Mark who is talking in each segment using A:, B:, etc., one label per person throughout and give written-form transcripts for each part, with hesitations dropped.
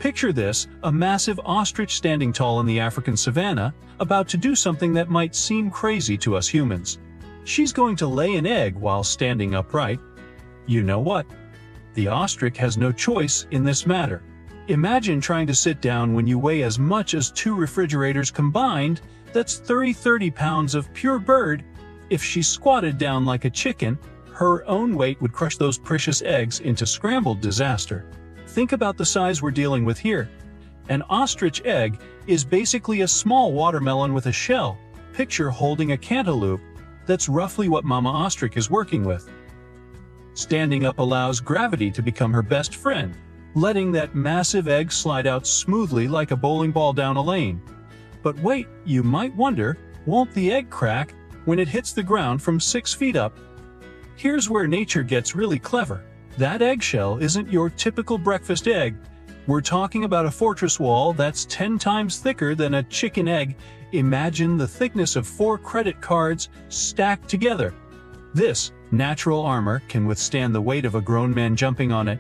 A: Picture this, a massive ostrich standing tall in the African savanna, about to do something that might seem crazy to us humans. She's going to lay an egg while standing upright. You know what? The ostrich has no choice in this matter. Imagine trying to sit down when you weigh as much as 2 refrigerators combined. That's 30 pounds of pure bird. If she squatted down like a chicken, her own weight would crush those precious eggs into scrambled disaster. Think about the size we're dealing with here. An ostrich egg is basically a small watermelon with a shell. Picture holding a cantaloupe. That's roughly what Mama Ostrich is working with. Standing up allows gravity to become her best friend, letting that massive egg slide out smoothly like a bowling ball down a lane. But wait, you might wonder, won't the egg crack when it hits the ground from 6 feet up? Here's where nature gets really clever. That eggshell isn't your typical breakfast egg. We're talking about a fortress wall that's 10 times thicker than a chicken egg. Imagine the thickness of 4 credit cards stacked together. This natural armor can withstand the weight of a grown man jumping on it.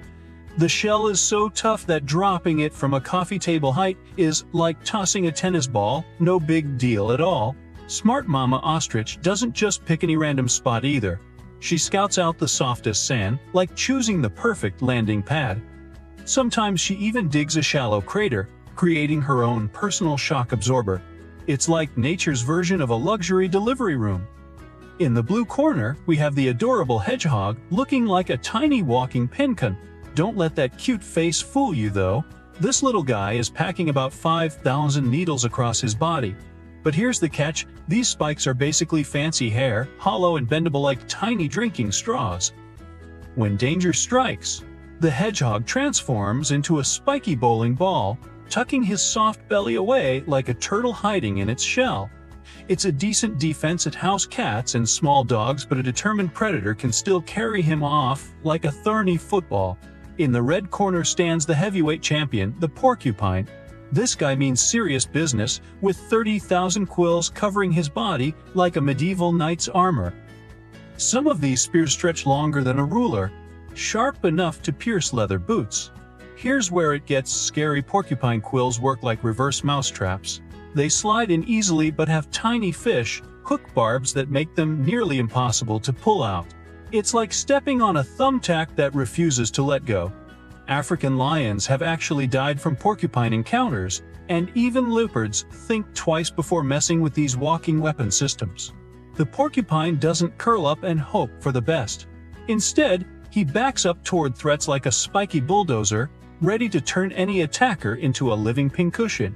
A: The shell is so tough that dropping it from a coffee table height is like tossing a tennis ball, no big deal at all. Smart Mama Ostrich doesn't just pick any random spot either. She scouts out the softest sand, like choosing the perfect landing pad. Sometimes she even digs a shallow crater, creating her own personal shock absorber. It's like nature's version of a luxury delivery room. In the blue corner, we have the adorable hedgehog looking like a tiny walking pincon. Don't let that cute face fool you though. This little guy is packing about 5,000 needles across his body. But here's the catch, these spikes are basically fancy hair, hollow and bendable like tiny drinking straws. When danger strikes, the hedgehog transforms into a spiky bowling ball, tucking his soft belly away like a turtle hiding in its shell. It's a decent defense at house cats and small dogs, but a determined predator can still carry him off like a thorny football. In the red corner stands the heavyweight champion, the porcupine. This guy means serious business, with 30,000 quills covering his body like a medieval knight's armor. Some of these spears stretch longer than a ruler, sharp enough to pierce leather boots. Here's where it gets scary. Porcupine quills work like reverse mousetraps. They slide in easily but have tiny fish, hook barbs that make them nearly impossible to pull out. It's like stepping on a thumbtack that refuses to let go. African lions have actually died from porcupine encounters, and even leopards think twice before messing with these walking weapon systems. The porcupine doesn't curl up and hope for the best. Instead, he backs up toward threats like a spiky bulldozer, ready to turn any attacker into a living pincushion.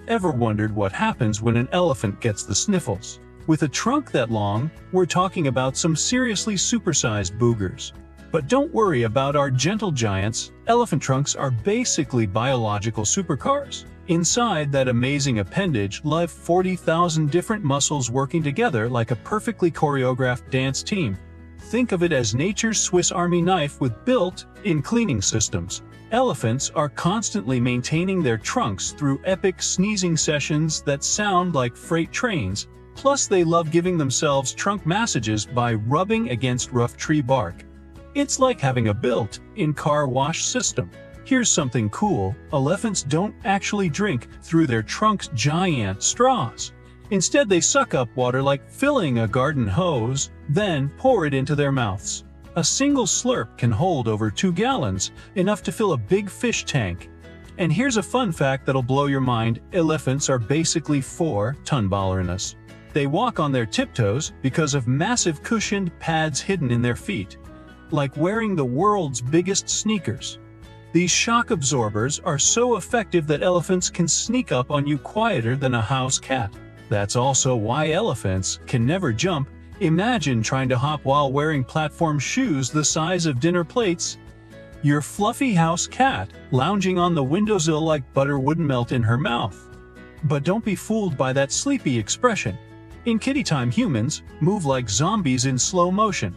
A: Ever wondered what happens when an elephant gets the sniffles? With a trunk that long, we're talking about some seriously supersized boogers. But don't worry about our gentle giants, elephant trunks are basically biological supercars. Inside that amazing appendage live 40,000 different muscles working together like a perfectly choreographed dance team. Think of it as nature's Swiss Army knife with built-in cleaning systems. Elephants are constantly maintaining their trunks through epic sneezing sessions that sound like freight trains. Plus, they love giving themselves trunk massages by rubbing against rough tree bark. It's like having a built-in car wash system. Here's something cool, elephants don't actually drink through their trunk's giant straws. Instead, they suck up water like filling a garden hose, then pour it into their mouths. A single slurp can hold over 2 gallons, enough to fill a big fish tank. And here's a fun fact that'll blow your mind, elephants are basically 4-ton ballerinas. They walk on their tiptoes because of massive cushioned pads hidden in their feet, like wearing the world's biggest sneakers. These shock absorbers are so effective that elephants can sneak up on you quieter than a house cat. That's also why elephants can never jump. Imagine trying to hop while wearing platform shoes the size of dinner plates. Your fluffy house cat lounging on the windowsill like butter wouldn't melt in her mouth. But don't be fooled by that sleepy expression. In kitty time, humans move like zombies in slow motion.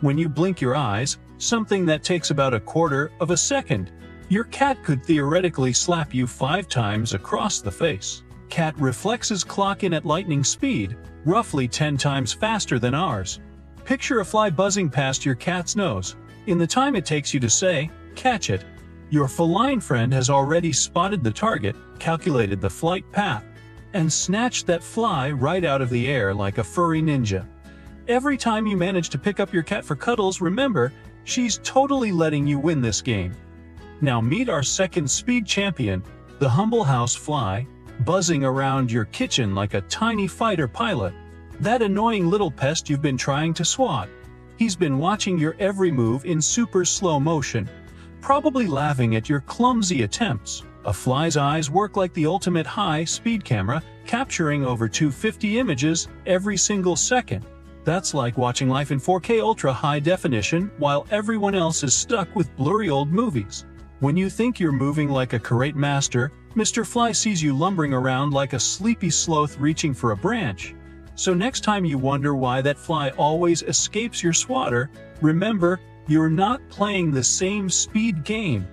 A: When you blink your eyes, something that takes about 1/4 of a second, your cat could theoretically slap you 5 times across the face. Cat reflexes clock in at lightning speed, roughly 10 times faster than ours. Picture a fly buzzing past your cat's nose. In the time it takes you to say, "Catch it," Your feline friend has already spotted the target, calculated the flight path, and snatched that fly right out of the air like a furry ninja. Every time you manage to pick up your cat for cuddles, remember, she's totally letting you win this game. Now meet our second speed champion, the humble house fly, buzzing around your kitchen like a tiny fighter pilot. That annoying little pest you've been trying to swat. He's been watching your every move in super slow motion, probably laughing at your clumsy attempts. A fly's eyes work like the ultimate high-speed camera, capturing over 250 images every single second. That's like watching life in 4K ultra high definition while everyone else is stuck with blurry old movies. When you think you're moving like a karate master, Mr. Fly sees you lumbering around like a sleepy sloth reaching for a branch. So next time you wonder why that fly always escapes your swatter, remember, you're not playing the same speed game.